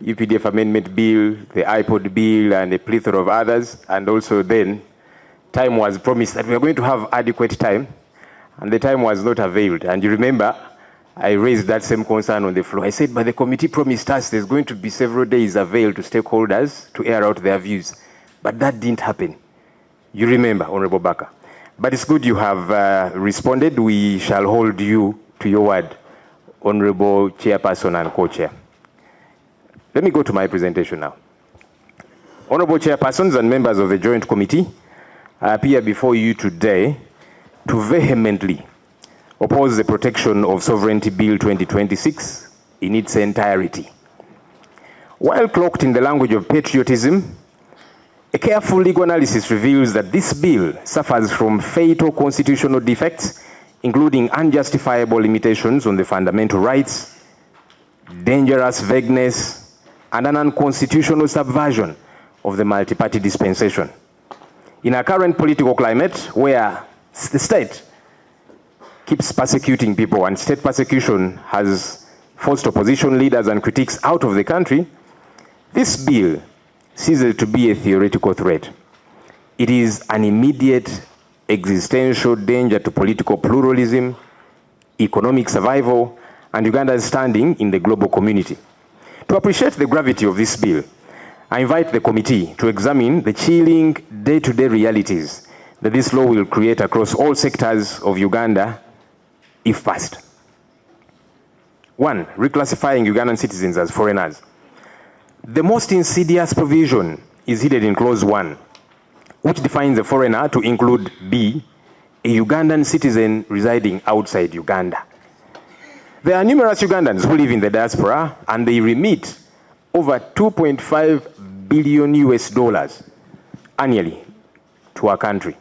UPDF Amendment Bill, the iPod Bill, and a plethora of others. And also then, time was promised that we are going to have adequate time, and the time was not availed. And you remember, I raised that same concern on the floor. I said, but the committee promised us there's going to be several days availed to stakeholders to air out their views. But that didn't happen. You remember, Honorable Baka. But it's good you have responded. We shall hold you to your word, Honorable Chairperson and Co-Chair. Let me go to my presentation now. Honorable Chairpersons and members of the Joint Committee, I appear before you today to vehemently oppose the Protection of Sovereignty Bill 2026 in its entirety. While cloaked in the language of patriotism, a careful legal analysis reveals that this bill suffers from fatal constitutional defects, including unjustifiable limitations on the fundamental rights, dangerous vagueness, and an unconstitutional subversion of the multi-party dispensation. In our current political climate, where the state keeps persecuting people and state persecution has forced opposition leaders and critics out of the country, this bill ceases to be a theoretical threat. It is an immediate existential danger to political pluralism, economic survival, and Uganda's standing in the global community. To appreciate the gravity of this bill, I invite the committee to examine the chilling day-to-day realities that this law will create across all sectors of Uganda if passed. 1. Reclassifying Ugandan citizens as foreigners. The most insidious provision is hidden in Clause 1, which defines a foreigner to include B, a Ugandan citizen residing outside Uganda. There are numerous Ugandans who live in the diaspora, and they remit over $2.5 billion US annually to our country.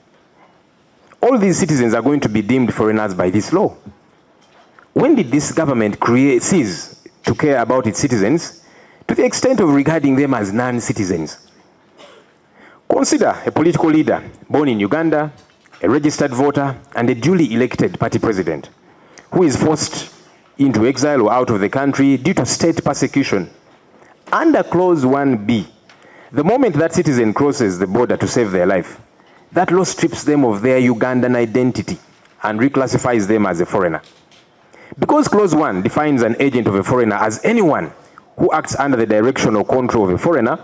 All these citizens are going to be deemed foreigners by this law. When did this government cease to care about its citizens to the extent of regarding them as non-citizens? Consider a political leader born in Uganda, a registered voter, and a duly elected party president who is forced into exile or out of the country due to state persecution. Under Clause 1B, the moment that citizen crosses the border to save their life, that law strips them of their Ugandan identity and reclassifies them as a foreigner. Because Clause 1 defines an agent of a foreigner as anyone who acts under the direction or control of a foreigner,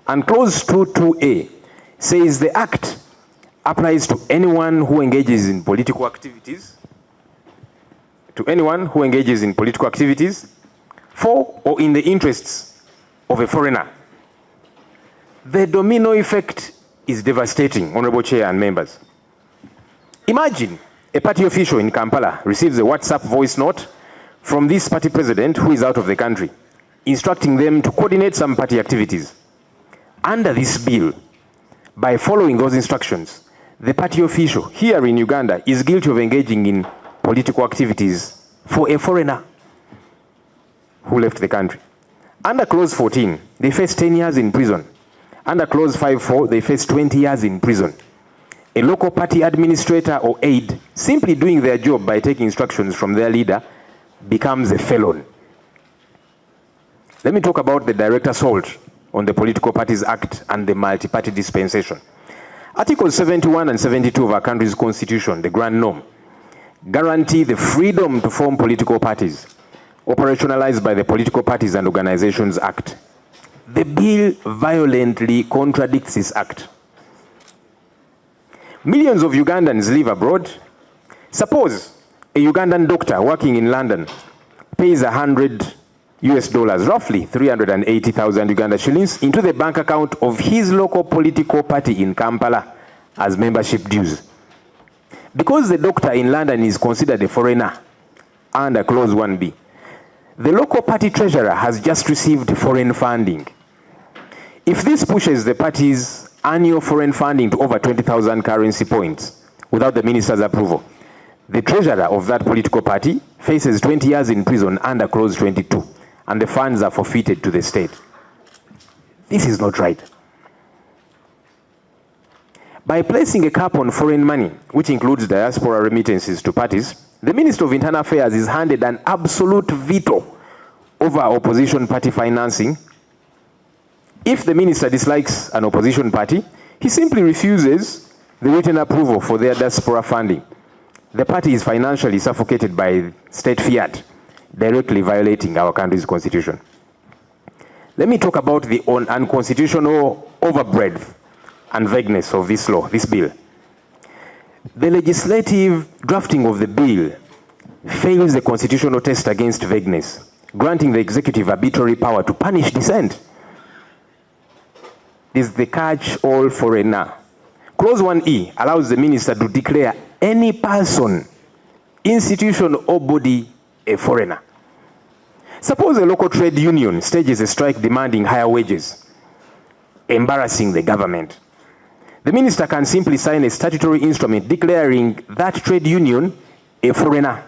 and Clause 2.2a says the act applies to anyone who engages in political activities, for or in the interests of a foreigner. The domino effect is devastating, Honorable Chair and members. Imagine a party official in Kampala receives a WhatsApp voice note from this party president who is out of the country, instructing them to coordinate some party activities. Under this bill, by following those instructions, the party official here in Uganda is guilty of engaging in political activities for a foreigner who left the country. Under Clause 14, they face 10 years in prison. Under Clause 5.4, they face 20 years in prison. A local party administrator or aide, simply doing their job by taking instructions from their leader, becomes a felon. Let me talk about the direct assault on the Political Parties Act and the multi-party dispensation. Articles 71 and 72 of our country's constitution, the grand norm, guarantee the freedom to form political parties, operationalized by the Political Parties and Organizations Act. The bill violently contradicts this act. Millions of Ugandans live abroad. Suppose a Ugandan doctor working in London pays $100 US, roughly 380,000 Uganda shillings, into the bank account of his local political party in Kampala as membership dues. Because the doctor in London is considered a foreigner under Clause 1B, the local party treasurer has just received foreign funding. If this pushes the party's annual foreign funding to over 20,000 currency points without the minister's approval, the treasurer of that political party faces 20 years in prison under Clause 22, and the funds are forfeited to the state. This is not right. By placing a cap on foreign money, which includes diaspora remittances to parties, the Minister of Internal Affairs is handed an absolute veto over opposition party financing If the minister dislikes an opposition party, he simply refuses the written approval for their diaspora funding. The party is financially suffocated by state fiat, directly violating our country's constitution. Let me talk about the unconstitutional overbreadth and vagueness of this law, this bill. The legislative drafting of the bill fails the constitutional test against vagueness, granting the executive arbitrary power to punish dissent. This is the catch-all foreigner. Clause 1E allows the minister to declare any person, institution, or body a foreigner. Suppose a local trade union stages a strike demanding higher wages, embarrassing the government. The minister can simply sign a statutory instrument declaring that trade union a foreigner.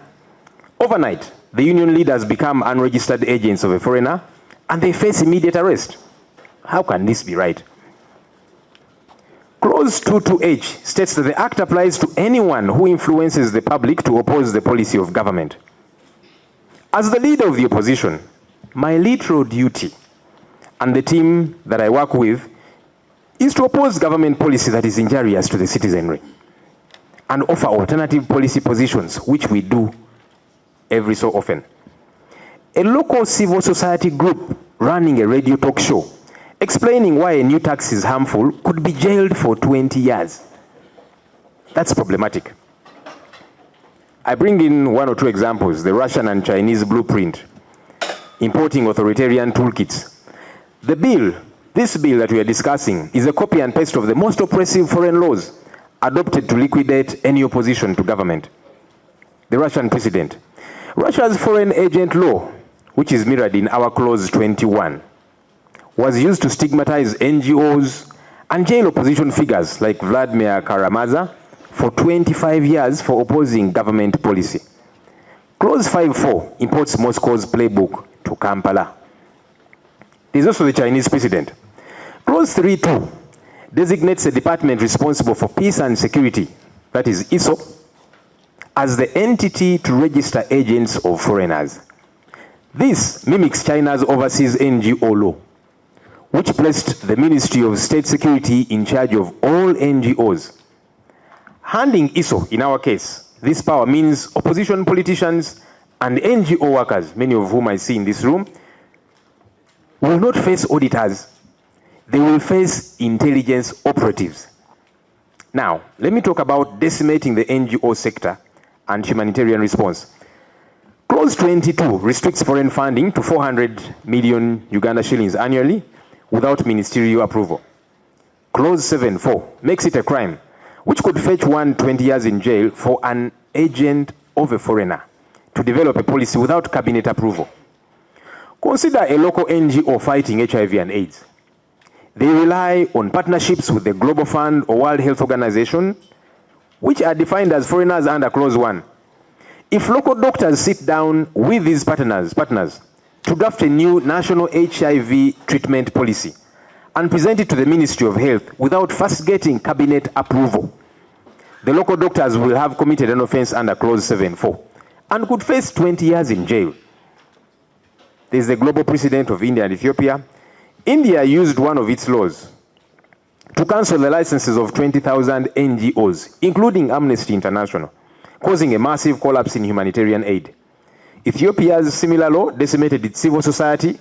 Overnight, the union leaders become unregistered agents of a foreigner and they face immediate arrest. How can this be right? Clause 22H states that the act applies to anyone who influences the public to oppose the policy of government. As the leader of the opposition, my literal duty and the team that I work with is to oppose government policy that is injurious to the citizenry and offer alternative policy positions, which we do every so often. A local civil society group running a radio talk show explaining why a new tax is harmful could be jailed for 20 years. That's problematic. I bring in one or two examples: the Russian and Chinese blueprint, importing authoritarian toolkits. This bill that we are discussing is a copy and paste of the most oppressive foreign laws adopted to liquidate any opposition to government. The Russian precedent. Russia's foreign agent law, which is mirrored in our clause 21, was used to stigmatize NGOs and jail opposition figures like Vladimir Karamazov for 25 years for opposing government policy. Clause 5.4 imports Moscow's playbook to Kampala. There's also the Chinese precedent. Clause 3.2 designates a department responsible for peace and security, that is ISO, as the entity to register agents of foreigners. This mimics China's overseas NGO law, which placed the Ministry of State Security in charge of all NGOs. Handing ISO, in our case, this power means opposition politicians and NGO workers, many of whom I see in this room, will not face auditors. They will face intelligence operatives. Now, let me talk about decimating the NGO sector and humanitarian response. Clause 22 restricts foreign funding to 400 million Uganda shillings annually without ministerial approval. Clause 7.4 makes it a crime, which could fetch one 20 years in jail for an agent of a foreigner to develop a policy without cabinet approval. Consider a local NGO fighting HIV and AIDS. They rely on partnerships with the Global Fund or World Health Organization, which are defined as foreigners under Clause 1. If local doctors sit down with these partners to draft a new national HIV treatment policy and present it to the Ministry of Health without first getting cabinet approval, the local doctors will have committed an offense under Clause 7.4 and could face 20 years in jail. There is the global precedent of India and Ethiopia. India used one of its laws to cancel the licenses of 20,000 NGOs, including Amnesty International, causing a massive collapse in humanitarian aid. Ethiopia's similar law decimated its civil society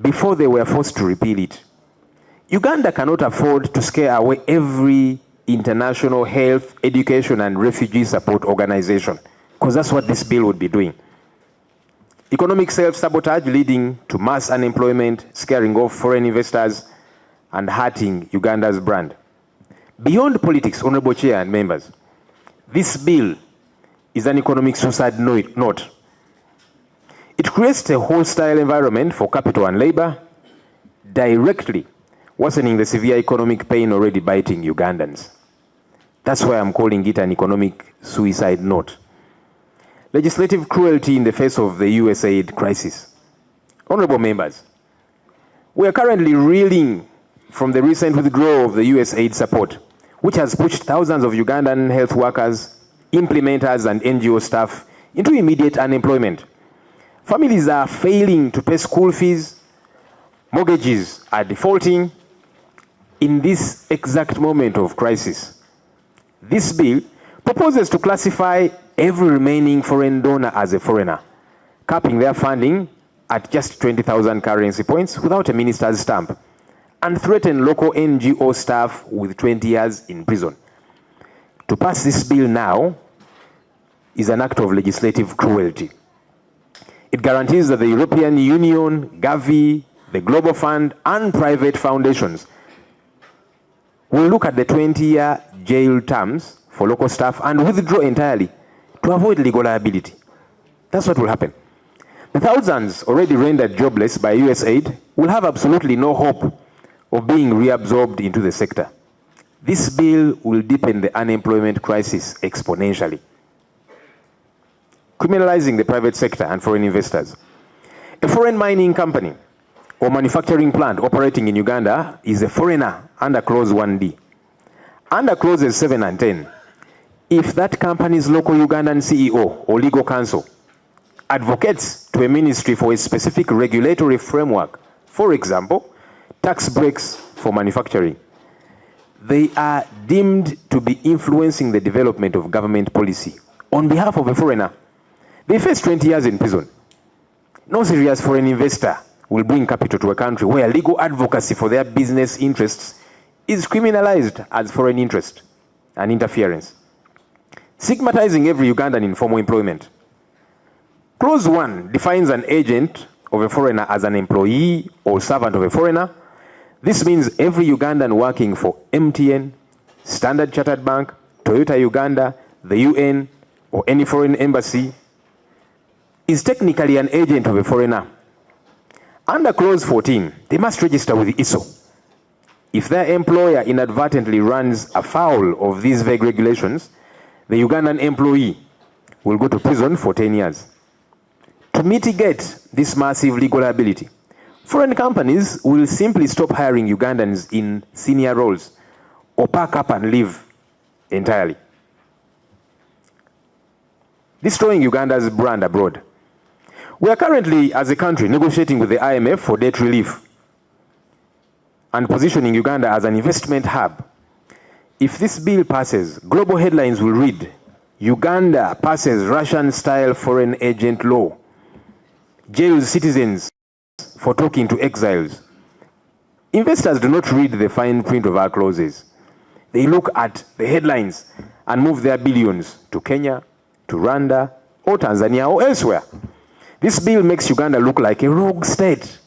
before they were forced to repeal it. Uganda cannot afford to scare away every international health, education, and refugee support organization, because that's what this bill would be doing. Economic self-sabotage leading to mass unemployment, scaring off foreign investors, and hurting Uganda's brand. Beyond politics, Honorable Chair and members, this bill is an economic suicide note. It creates a hostile environment for capital and labor, directly worsening the severe economic pain already biting Ugandans. That's why I'm calling it an economic suicide note. Legislative cruelty in the face of the USAID crisis. Honorable members, we are currently reeling from the recent withdrawal of the USAID support, which has pushed thousands of Ugandan health workers, implementers, and NGO staff into immediate unemployment. Families are failing to pay school fees. Mortgages are defaulting in this exact moment of crisis. This bill proposes to classify every remaining foreign donor as a foreigner, capping their funding at just 20,000 currency points without a minister's stamp, and threaten local NGO staff with 20 years in prison. To pass this bill now is an act of legislative cruelty. It guarantees that the European Union, Gavi, the Global Fund, and private foundations will look at the 20-year jail terms for local staff and withdraw entirely to avoid legal liability. That's what will happen. The thousands already rendered jobless by US aid will have absolutely no hope of being reabsorbed into the sector. This bill will deepen the unemployment crisis exponentially. Criminalizing the private sector and foreign investors. A foreign mining company or manufacturing plant operating in Uganda is a foreigner under Clause 1D. Under Clauses 7 and 10, if that company's local Ugandan CEO or legal counsel advocates to a ministry for a specific regulatory framework, for example, tax breaks for manufacturing, they are deemed to be influencing the development of government policy on behalf of a foreigner. They face 20 years in prison. No serious foreign investor will bring capital to a country where legal advocacy for their business interests is criminalized as foreign interest and interference. Stigmatizing every Ugandan in formal employment. Clause 1 defines an agent of a foreigner as an employee or servant of a foreigner. This means every Ugandan working for MTN, Standard Chartered Bank, Toyota Uganda, the UN, or any foreign embassy is technically an agent of a foreigner. Under Clause 14, they must register with ISO. If their employer inadvertently runs afoul of these vague regulations, the Ugandan employee will go to prison for 10 years. To mitigate this massive legal liability, foreign companies will simply stop hiring Ugandans in senior roles or pack up and leave entirely, destroying Uganda's brand abroad. We are currently, as a country, negotiating with the IMF for debt relief and positioning Uganda as an investment hub. If this bill passes, global headlines will read, Uganda passes Russian-style foreign agent law, jails citizens for talking to exiles. Investors do not read the fine print of our clauses. They look at the headlines and move their billions to Kenya, to Rwanda, or Tanzania, or elsewhere. This bill makes Uganda look like a rogue state,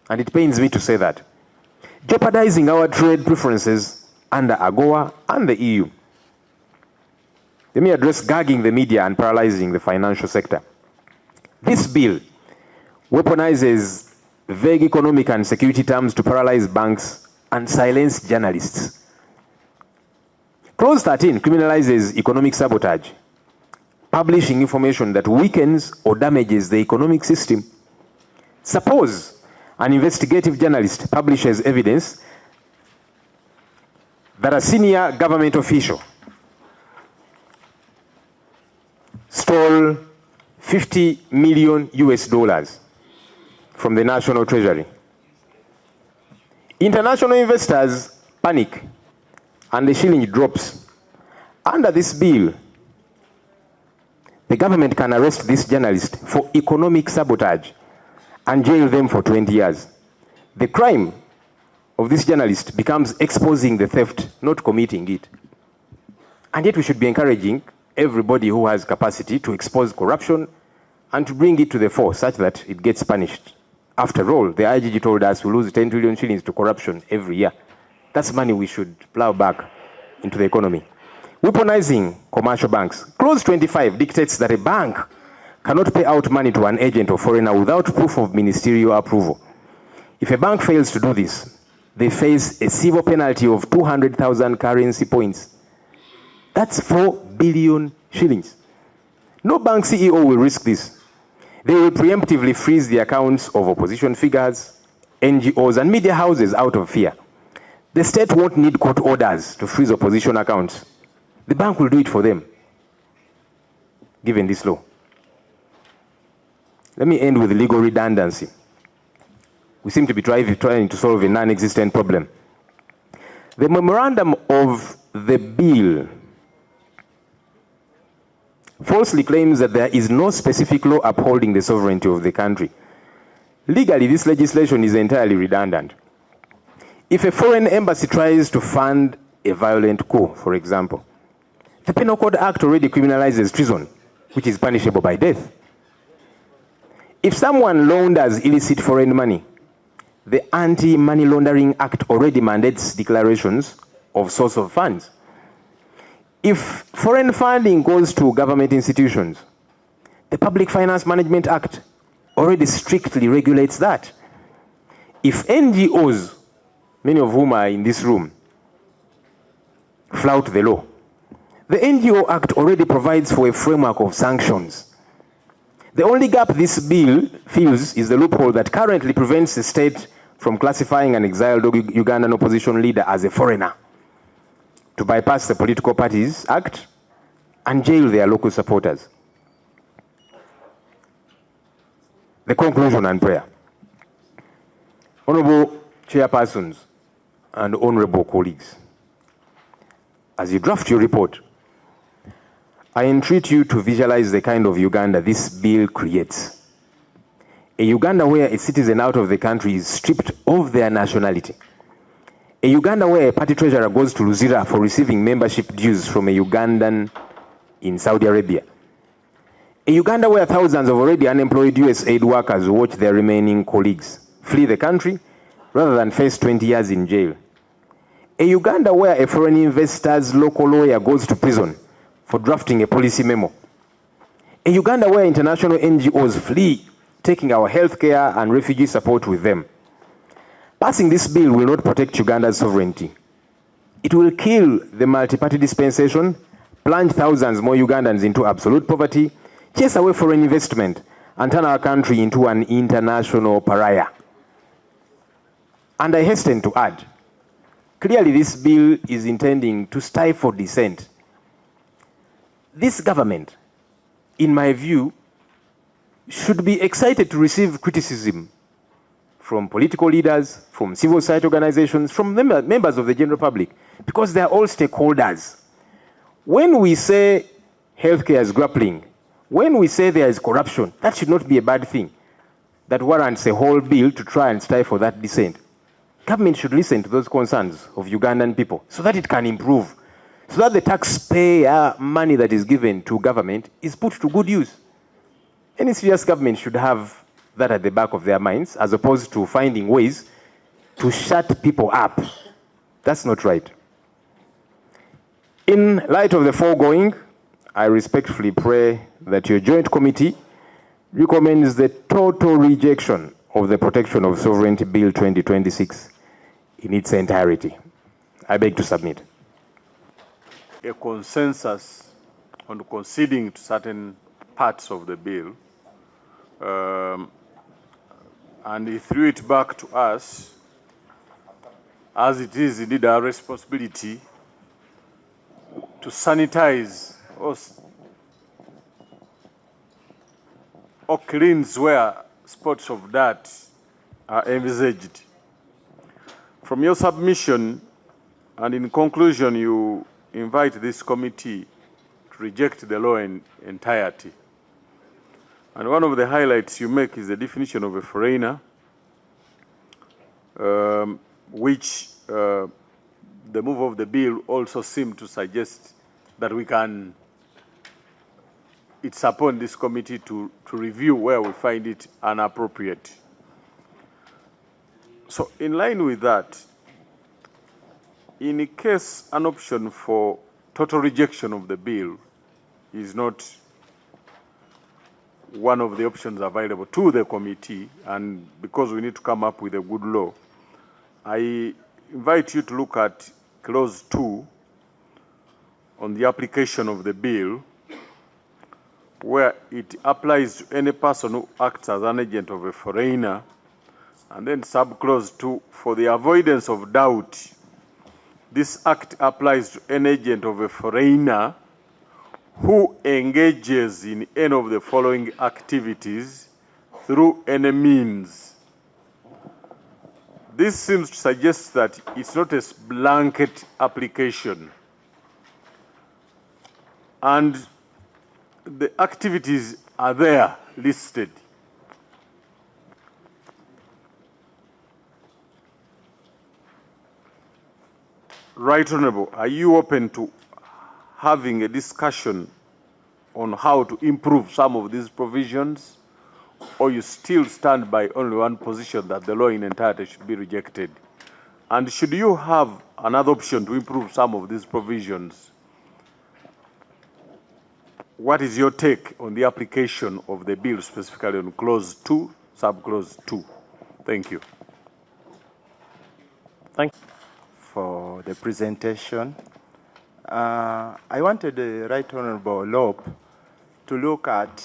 and it pains me to say that, jeopardizing our trade preferences under AGOA and the EU. Let me address gagging the media and paralyzing the financial sector. This bill weaponizes vague economic and security terms to paralyze banks and silence journalists. Clause 13 criminalizes economic sabotage, publishing information that weakens or damages the economic system. Suppose an investigative journalist publishes evidence that a senior government official stole 50 million US dollars from the national treasury. International investors panic and the shilling drops. Under this bill, the government can arrest this journalist for economic sabotage and jail them for 20 years. The crime of this journalist becomes exposing the theft, not committing it. And yet we should be encouraging everybody who has capacity to expose corruption and to bring it to the fore such that it gets punished. After all, the IGG told us we lose 10 trillion shillings to corruption every year. That's money we should plow back into the economy. Weaponizing commercial banks. Clause 25 dictates that a bank cannot pay out money to an agent or foreigner without proof of ministerial approval. If a bank fails to do this, they face a civil penalty of 200,000 currency points. That's 4 billion shillings. No bank CEO will risk this. They will preemptively freeze the accounts of opposition figures, NGOs, and media houses out of fear. The state won't need court orders to freeze opposition accounts. The bank will do it for them, given this law. Let me end with legal redundancy. We seem to be trying to solve a non-existent problem. The memorandum of the bill falsely claims that there is no specific law upholding the sovereignty of the country. Legally, this legislation is entirely redundant. If a foreign embassy tries to fund a violent coup, for example, the Penal Code Act already criminalizes treason, which is punishable by death. If someone launders illicit foreign money, the Anti-Money Laundering Act already mandates declarations of source of funds. If foreign funding goes to government institutions, the Public Finance Management Act already strictly regulates that. If NGOs, many of whom are in this room, flout the law, the NGO Act already provides for a framework of sanctions. The only gap this bill fills is the loophole that currently prevents the state from classifying an exiled Ugandan opposition leader as a foreigner, to bypass the Political Parties Act and jail their local supporters. The conclusion and prayer. Honorable chairpersons and honorable colleagues, as you draft your report, I entreat you to visualize the kind of Uganda this bill creates. A Uganda where a citizen out of the country is stripped of their nationality. A Uganda where a party treasurer goes to Luzira for receiving membership dues from a Ugandan in Saudi Arabia. A Uganda where thousands of already unemployed US aid workers watch their remaining colleagues flee the country rather than face 20 years in jail. A Uganda where a foreign investor's local lawyer goes to prison for drafting a policy memo. A Uganda where international NGOs flee, taking our healthcare and refugee support with them. Passing this bill will not protect Uganda's sovereignty. It will kill the multi-party dispensation, plunge thousands more Ugandans into absolute poverty, chase away foreign investment, and turn our country into an international pariah. And I hasten to add, clearly this bill is intending to stifle dissent. This government, in my view, should be excited to receive criticism from political leaders, from civil society organizations, from members of the general public, because they are all stakeholders. When we say healthcare is grappling, when we say there is corruption, that should not be a bad thing that warrants a whole bill to try and stifle that dissent. Government should listen to those concerns of Ugandan people so that it can improve, so that the taxpayer money that is given to government is put to good use. Any serious government should have that at the back of their minds, as opposed to finding ways to shut people up. That's not right. In light of the foregoing, I respectfully pray that your joint committee recommends the total rejection of the Protection of Sovereignty Bill 2026 in its entirety. I beg to submit. A consensus on conceding to certain parts of the bill, and he threw it back to us, as it is indeed our responsibility to sanitize or cleanse where spots of dirt are envisaged. From your submission, and in conclusion, you invite this committee to reject the law in entirety. And one of the highlights you make is the definition of a foreigner, which the move of the bill also seemed to suggest that we can, it's upon this committee to review where we find it inappropriate. So in line with that, in case an option for total rejection of the bill is not one of the options available to the committee, and because we need to come up with a good law, I invite you to look at clause 2 on the application of the bill, where it applies to any person who acts as an agent of a foreigner, and then subclause 2, for the avoidance of doubt, this act applies to any agent of a foreigner who engages in any of the following activities through any means. This seems to suggest that it's not a blanket application. And the activities are there listed. Right Honorable, are you open to having a discussion on how to improve some of these provisions, or you still stand by only one position that the law in entirety should be rejected? And should you have another option to improve some of these provisions, what is your take on the application of the bill, specifically on clause 2, subclause 2? Thank you. Thank you for the presentation. I wanted the Right Honorable LoP to look at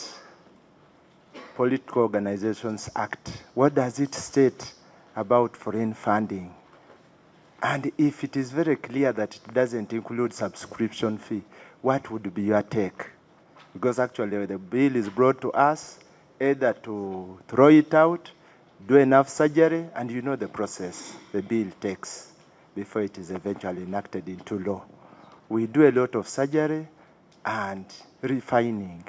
Political Organizations Act. What does it state about foreign funding? And if it is very clear that it doesn't include subscription fee, what would be your take? Because actually the bill is brought to us either to throw it out, do enough surgery, and you know the process the bill takes before it is eventually enacted into law. We do a lot of surgery and refining.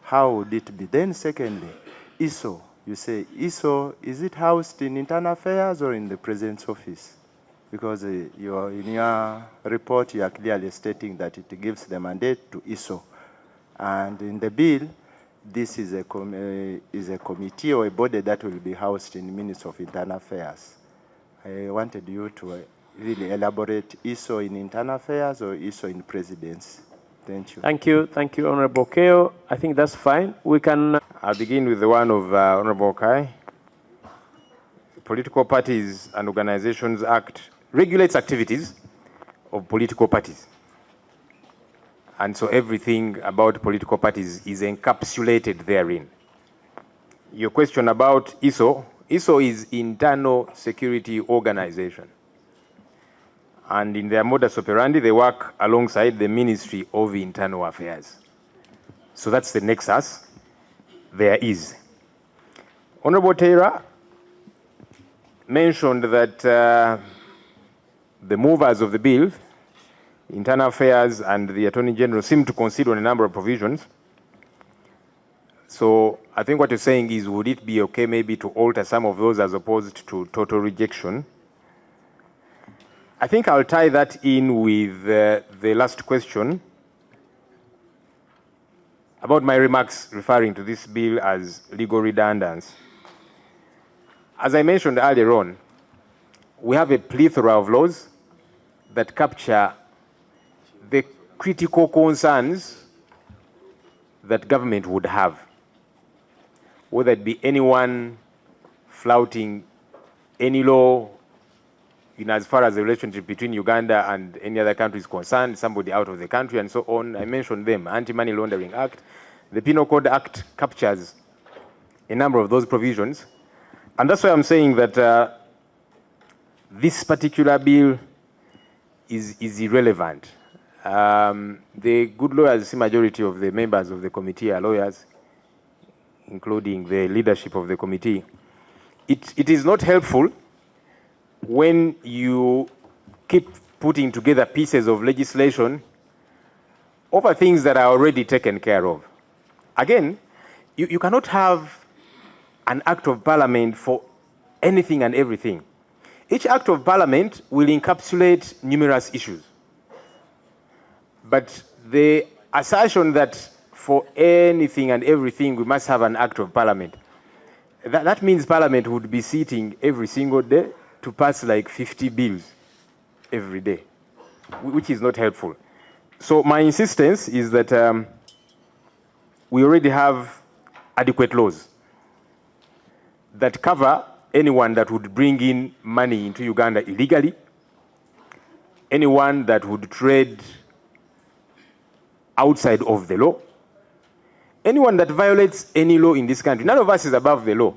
How would it be? Then secondly, ISO. You say ISO, is it housed in Internal Affairs or in the President's office? Because in your report, you are clearly stating that it gives the mandate to ISO. And in the bill, this is a committee or a body that will be housed in the Ministry of Internal Affairs. I wanted you to really elaborate ISO in Internal Affairs or ISO in Presidency. Thank you. Thank you, Honorable Keo. I think that's fine. We can. I'll begin with the one of Honorable Kai. Political Parties and Organizations Act regulates activities of political parties. And so everything about political parties is encapsulated therein. Your question about ISO is Internal Security Organization. And in their modus operandi, they work alongside the Ministry of Internal Affairs. So that's the nexus there is. Honorable Taylor mentioned that the movers of the bill, Internal Affairs and the Attorney General, seem to consider on a number of provisions. So I think what you're saying is, would it be okay maybe to alter some of those as opposed to total rejection? I think I'll tie that in with the last question about my remarks referring to this bill as legal redundance. As I mentioned earlier on, we have a plethora of laws that capture the critical concerns that government would have, whether it be anyone flouting any law in as far as the relationship between Uganda and any other country is concerned, somebody out of the country and so on. I mentioned them. Anti-Money Laundering Act. The Penal Code Act captures a number of those provisions. And that's why I'm saying that this particular bill is irrelevant. The good lawyers, the majority of the members of the committee are lawyers, including the leadership of the committee. It is not helpful when you keep putting together pieces of legislation over things that are already taken care of. Again, you cannot have an act of parliament for anything and everything. Each act of parliament will encapsulate numerous issues. But the assertion that for anything and everything we must have an act of parliament, that means parliament would be sitting every single day to pass like 50 bills every day, which is not helpful. So my insistence is that we already have adequate laws that cover anyone that would bring in money into Uganda illegally, anyone that would trade outside of the law, anyone that violates any law in this country. None of us is above the law.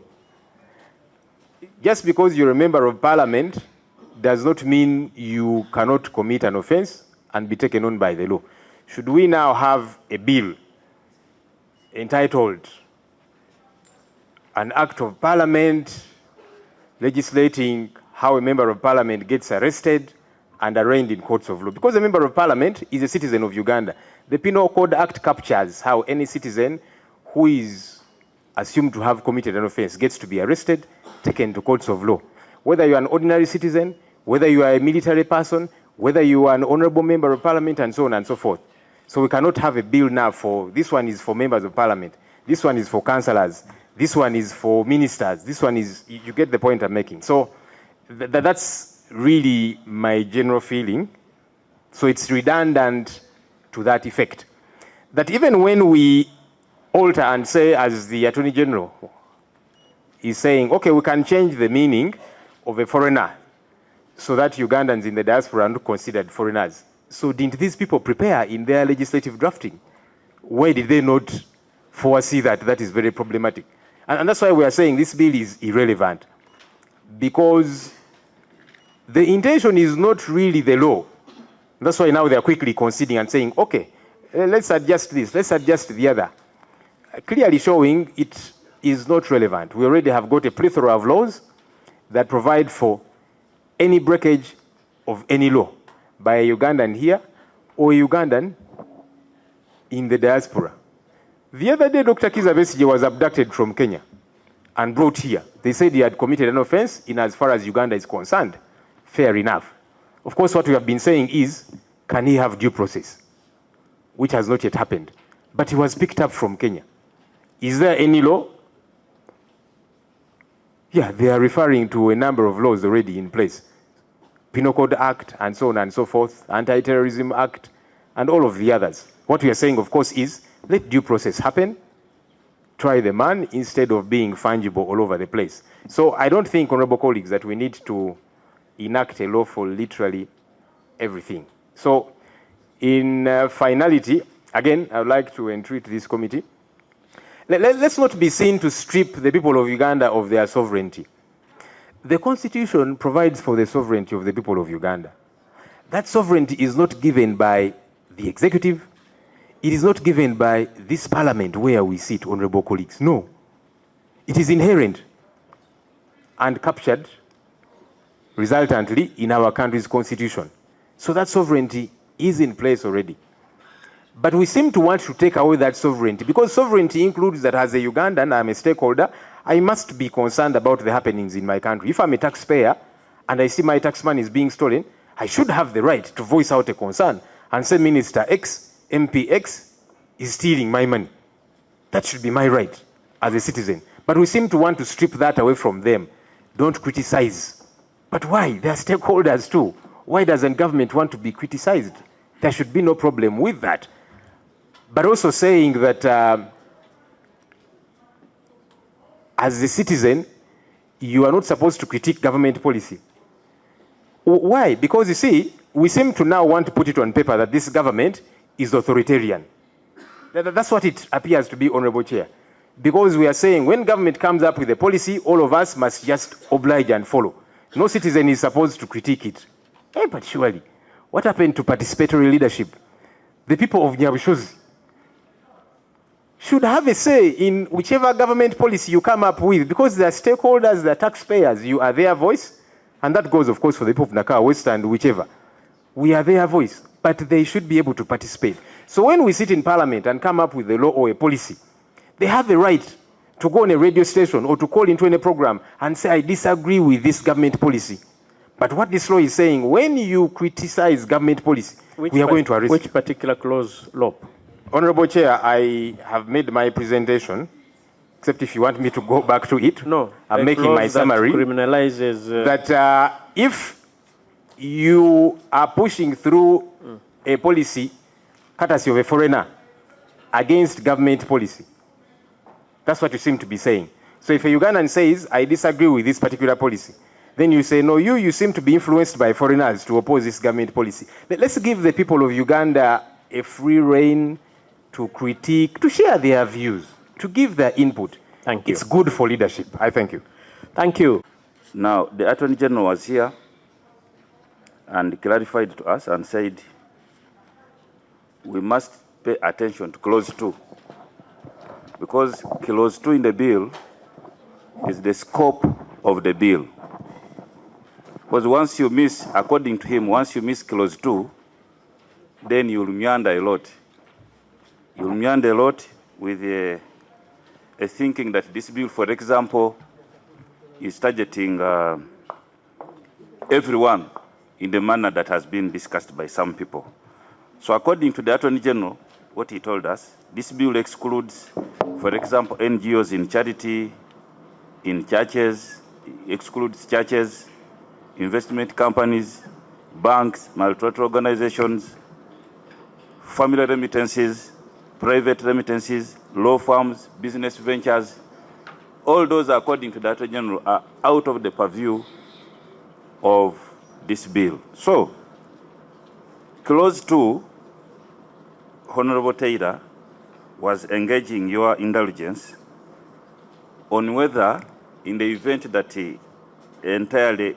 Just because you're a member of parliament does not mean you cannot commit an offense and be taken on by the law. Should we now have a bill entitled an act of parliament legislating how a member of parliament gets arrested and arraigned in courts of law. Because a member of parliament is a citizen of Uganda. The Penal Code Act captures how any citizen who is assumed to have committed an offense gets to be arrested, taken to courts of law. Whether you are an ordinary citizen, whether you are a military person, whether you are an honorable member of parliament, and so on and so forth. So we cannot have a bill now for, this one is for members of parliament, this one is for councillors, this one is for ministers, this one is, you get the point I'm making. So that's really my general feeling. So it's redundant to that effect. That even when we alter and say, as the Attorney General is saying, okay, we can change the meaning of a foreigner so that Ugandans in the diaspora are not considered foreigners. So didn't these people prepare in their legislative drafting? Why did they not foresee that? That is very problematic. And that's why we are saying this bill is irrelevant. Because the intention is not really the law. That's why now they are quickly conceding and saying, okay, let's adjust this, let's adjust the other. Clearly showing it is not relevant. We already have got a plethora of laws that provide for any breakage of any law by a Ugandan here or a Ugandan in the diaspora. The other day, Dr. Kizza Besigye was abducted from Kenya and brought here. They said he had committed an offense in as far as Uganda is concerned. Fair enough. Of course, what we have been saying is, can he have due process? Which has not yet happened. But he was picked up from Kenya. Is there any law? Yeah, they are referring to a number of laws already in place. Penal Code Act, and so on and so forth, Anti-Terrorism Act, and all of the others. What we are saying, of course, is let due process happen, try the man, instead of being fungible all over the place. So I don't think, honorable colleagues, that we need to enact a law for literally everything. So in finality, again, I would like to entreat this committee. Let's not be seen to strip the people of Uganda of their sovereignty. The Constitution provides for the sovereignty of the people of Uganda. That sovereignty is not given by the executive. It is not given by this parliament where we sit, honorable colleagues. No. It is inherent and captured resultantly in our country's constitution. So that sovereignty is in place already. But we seem to want to take away that sovereignty because sovereignty includes that as a Ugandan, I'm a stakeholder, I must be concerned about the happenings in my country. If I'm a taxpayer and I see my tax money is being stolen, I should have the right to voice out a concern and say Minister X, MP X is stealing my money. That should be my right as a citizen. But we seem to want to strip that away from them. Don't criticize. But why? They are stakeholders too. Why doesn't government want to be criticized? There should be no problem with that. But also saying that as a citizen, you are not supposed to critique government policy. Why? Because you see, we seem to now want to put it on paper that this government is authoritarian. That's what it appears to be, Honorable Chair. Because we are saying when government comes up with a policy, all of us must just oblige and follow. No citizen is supposed to critique it. Hey, but surely, what happened to participatory leadership? The people of Nyabushozi should have a say in whichever government policy you come up with, because they are stakeholders, they are taxpayers, you are their voice, and that goes, of course, for the people of Nakao West and whichever. We are their voice, but they should be able to participate. So when we sit in parliament and come up with a law or a policy, they have the right to go on a radio station or to call into any program and say, I disagree with this government policy. But what this law is saying, when you criticize government policy, we are going to arrest you. Which particular clause, LoP? Honorable Chair, I have made my presentation, except if you want me to go back to it. No. I'm making my summary. That criminalizes... that if you are pushing through a policy, courtesy of a foreigner, against government policy, that's what you seem to be saying. So if a Ugandan says, I disagree with this particular policy, then you say, no, you seem to be influenced by foreigners to oppose this government policy. Let's give the people of Uganda a free rein to critique, to share their views, to give their input. Thank you. It's good for leadership. I thank you. Thank you. Now, the Attorney General was here and clarified to us and said, we must pay attention to clause 2, because clause 2 in the bill is the scope of the bill. Because once you miss, according to him, once you miss clause 2, then you'll meander a lot. You'll meander a lot with a thinking that this bill, for example, is targeting everyone in the manner that has been discussed by some people. So according to the Attorney General, what he told us, this bill excludes, for example, NGOs in charity, in churches, excludes churches, investment companies, banks, multilateral organizations, family remittances, private remittances, law firms, business ventures. All those, according to the Attorney General, are out of the purview of this bill. So, clause 2, Honorable Taylor was engaging your indulgence on whether, in the event that entirely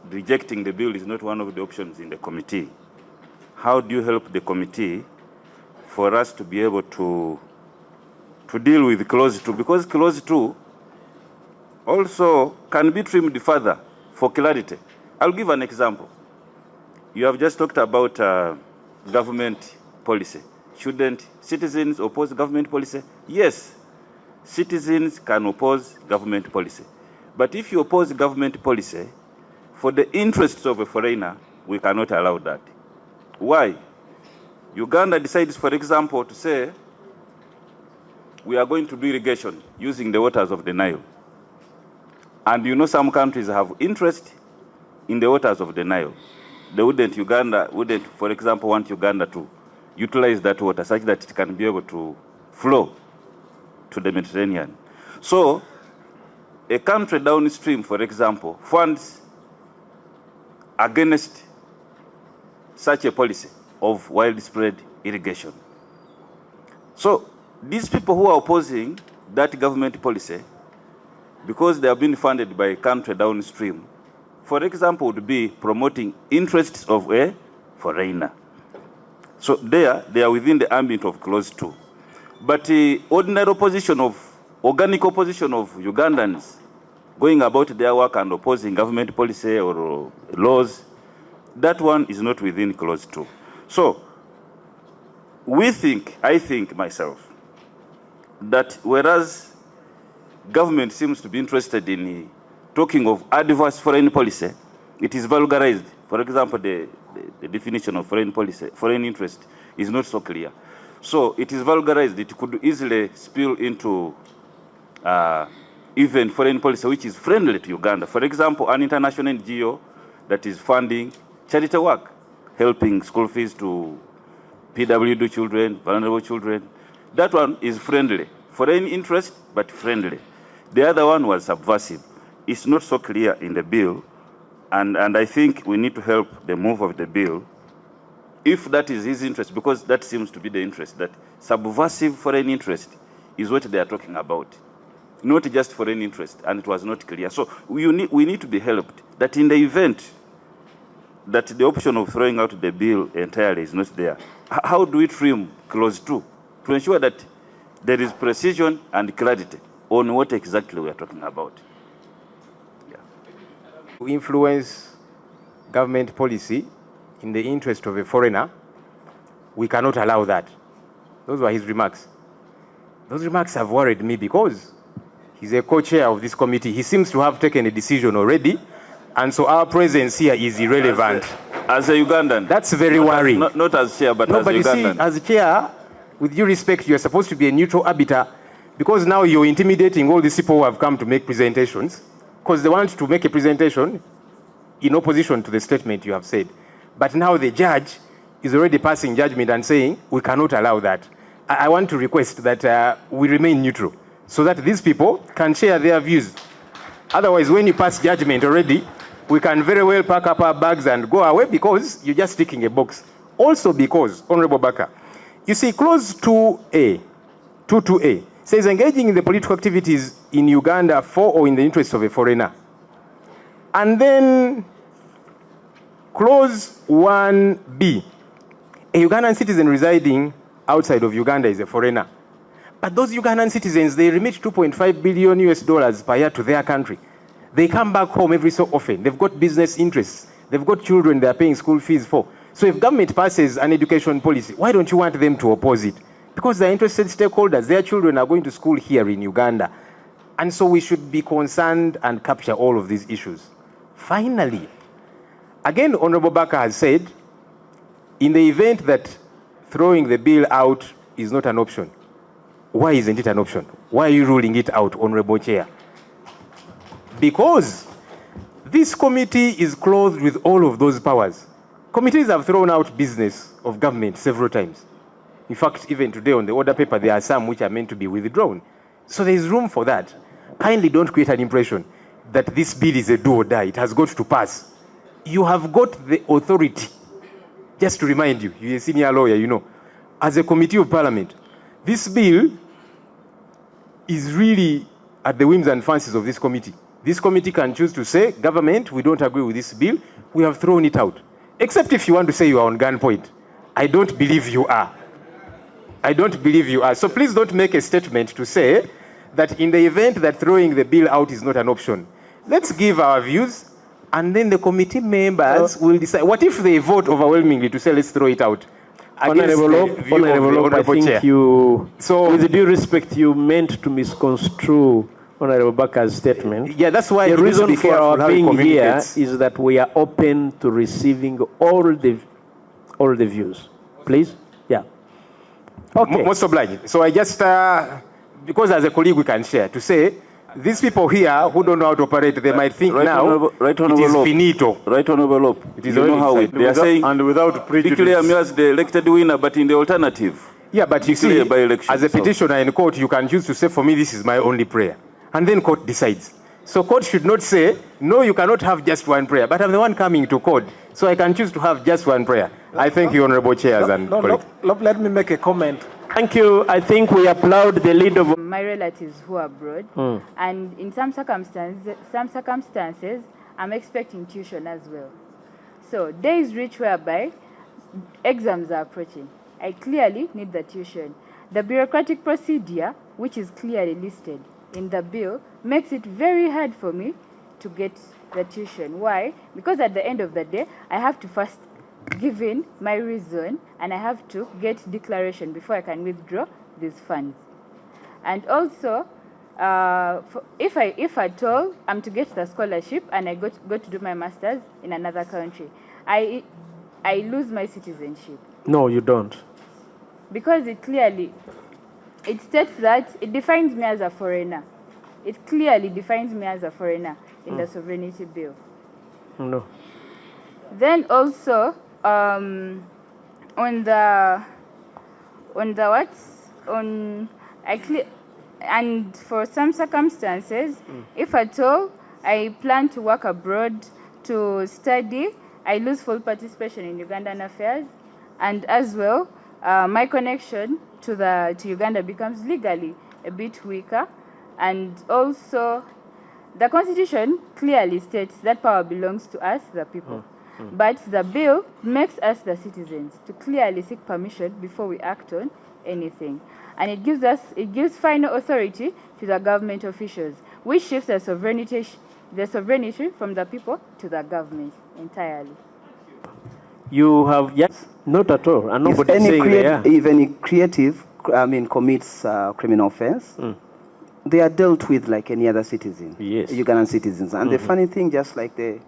rejecting the bill is not one of the options in the committee, how do you help the committee for us to be able to deal with clause 2? Because clause 2 also can be trimmed further for clarity. I'll give an example. You have just talked about government policy. Shouldn't citizens oppose government policy? Yes, citizens can oppose government policy. But if you oppose government policy for the interests of a foreigner, we cannot allow that. Why? Uganda decides, for example, to say, we are going to do irrigation using the waters of the Nile. And you know some countries have interest in the waters of the Nile. Uganda wouldn't, for example, want Uganda to utilize that water such that it can be able to flow to the Mediterranean. So, a country downstream, for example, funds against such a policy of widespread irrigation. So, these people who are opposing that government policy, because they have been funded by a country downstream, for example, would be promoting interests of a foreigner. So they are within the ambit of clause 2. But the ordinary opposition organic opposition of Ugandans going about their work and opposing government policy or laws, that one is not within clause 2. So I think myself, that whereas government seems to be interested in talking of adverse foreign policy, it is vulgarized. For example, the definition of foreign policy, foreign interest, is not so clear. So it is vulgarized. It could easily spill into even foreign policy which is friendly to Uganda. For example, an international NGO that is funding charity work, helping school fees to PWD children, vulnerable children. That one is friendly. Foreign interest, but friendly. The other one was subversive. It's not so clear in the bill, and I think we need to help the move of the bill, if that is his interest, because that seems to be the interest, that subversive foreign interest is what they are talking about, not just foreign interest, and it was not clear. So we need to be helped, that in the event that the option of throwing out the bill entirely is not there, how do we trim clause 2 to ensure that there is precision and clarity on what exactly we are talking about? To influence government policy in the interest of a foreigner, we cannot allow that. Those were his remarks. Those remarks have worried me because he's a co-chair of this committee. He seems to have taken a decision already, and so our presence here is irrelevant. As a Ugandan. That's very worrying. Not as chair, but as a Ugandan. You see, as chair, with due respect, you're supposed to be a neutral arbiter, because now you're intimidating all these people who have come to make presentations, because they want to make a presentation in opposition to the statement you have said. But now the judge is already passing judgment and saying, we cannot allow that. I want to request that we remain neutral, so that these people can share their views. Otherwise, when you pass judgment already, we can very well pack up our bags and go away, because you're just ticking a box. Also because, Honorable Baka, you see, clause 2A, 22A, says engaging in the political activities in Uganda for or in the interest of a foreigner. And then clause 1B, a Ugandan citizen residing outside of Uganda is a foreigner. But those Ugandan citizens, they remit $2.5 billion per year to their country. They come back home every so often. They've got business interests. They've got children they're paying school fees for. So if government passes an education policy, why don't you want them to oppose it? Because they're interested stakeholders. Their children are going to school here in Uganda. And so we should be concerned and capture all of these issues. Finally, again, Honorable Baka has said, in the event that throwing the bill out is not an option, why isn't it an option? Why are you ruling it out, Honorable Chair? Because this committee is clothed with all of those powers. Committees have thrown out business of government several times. In fact, even today on the order paper, there are some which are meant to be withdrawn. So there is room for that. Kindly don't create an impression that this bill is a do or die. It has got to pass. You have got the authority. Just to remind you, you're a senior lawyer, you know, as a committee of parliament, this bill is really at the whims and fancies of this committee. This committee can choose to say, government, we don't agree with this bill. We have thrown it out. Except if you want to say you are on gunpoint. I don't believe you are. I don't believe you are. So please don't make a statement to say that in the event that throwing the bill out is not an option. Let's give our views, and then the committee members will decide. What if they vote overwhelmingly to say, let's throw it out? Honorable Lope, I think Chair. you, So, with due respect, you meant to misconstrue Honorable Baka's statement. yeah, that's why The reason for our how he being here communicates. is that we are open to receiving all the views. Please? Yeah. Okay. Most obliged. So I just, because as a colleague we can share, to say, these people here who don't know how to operate, they might think now Right it Honorable is Lope. finito. Right Honorable Lope. It is You know already how decided. they are saying, And without prejudice. declare me as the elected winner, but in the alternative. Yeah, but you Declare see, by election, as a so- petitioner in court, you can choose to say, for me, this is my only prayer. And then court decides. So court should not say, no, you cannot have just one prayer, but I'm the one coming to court, so I can choose to have just one prayer. I thank you, Honorable Chairs and colleagues. Let me make a comment. Thank you. I think we applaud the lead of... My relatives who are abroad, and in some circumstances, I'm expecting tuition as well. So days reach whereby exams are approaching. I clearly need the tuition. The bureaucratic procedure, which is clearly listed in the bill, makes it very hard for me to get the tuition. Why? Because at the end of the day, I have to first give in my reason, and I have to get declaration before I can withdraw these funds. And also, if at all I'm to get the scholarship and I go to do my master's in another country, I lose my citizenship. No, you don't. Because it states that it defines me as a foreigner. It clearly defines me as a foreigner in the sovereignty bill. No. Then also, and for some circumstances, if at all I plan to work abroad to study, I lose full participation in Ugandan affairs, and as well, my connection to Uganda becomes legally a bit weaker, and also the Constitution clearly states that power belongs to us, the people. But the bill makes us the citizens to clearly seek permission before we act on anything. And it gives final authority to the government officials, which shifts the sovereignty from the people to the government entirely. You have, yes, not at all. And nobody is saying they are. If any creative, commits criminal offense, they are dealt with like any other citizen, Yes. Ugandan citizens. And the funny thing, just like the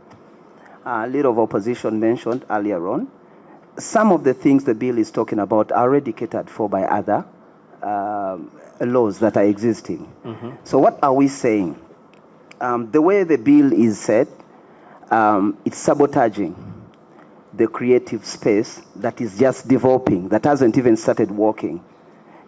leader of opposition mentioned earlier on, some of the things the bill is talking about are already catered for by other laws that are existing. So what are we saying? The way the bill is set, it's sabotaging the creative space that is just developing, that hasn't even started working.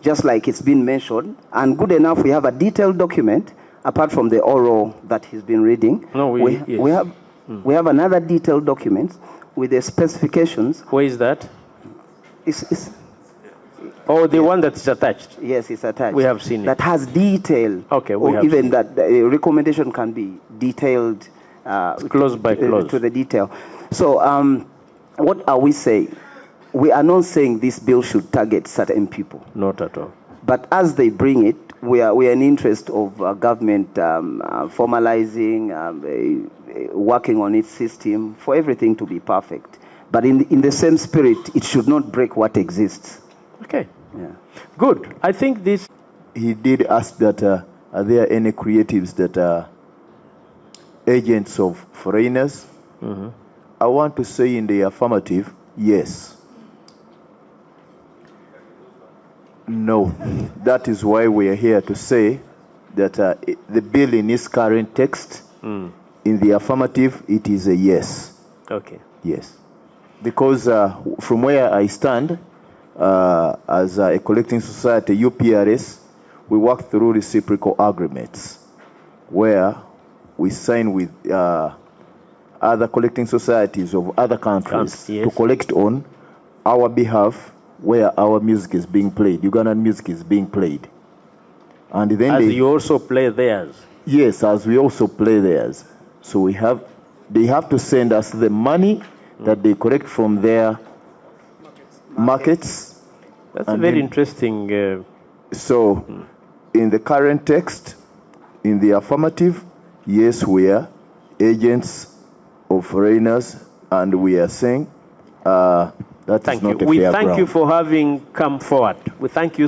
Just like it's been mentioned, and good enough, we have a detailed document, apart from the oral that he's been reading. No, we have another detailed document with the specifications. Where is that? It's Oh, the one that's attached. yes, it's attached. We have seen it. That has detail. Okay, we or have even seen that the recommendation can be detailed Clause by clause. to the detail. So what are we saying? We are not saying this bill should target certain people. Not at all. But as they bring it, we are in interest of government formalizing, working on its system for everything to be perfect. But in the same spirit, it should not break what exists. Okay. Yeah. Good. I think this. He did ask that are there any creatives that are agents of foreigners? Mm-hmm. I want to say in the affirmative, yes. No. That is why we are here to say that the bill in its current text, in the affirmative, it is a yes. Okay. Yes. Because from where I stand, as a collecting society, UPRS, we work through reciprocal agreements where we sign with other collecting societies of other countries Yes. to collect on our behalf where our music is being played, Ugandan music is being played. And then As you also play theirs. yes, as we also play theirs. So they have to send us the money that they collect from their markets. That's a very interesting. So, in the current text, in the affirmative, yes, we are agents of foreigners, and we are saying that is not a fair ground. We thank you for having come forward. We thank you.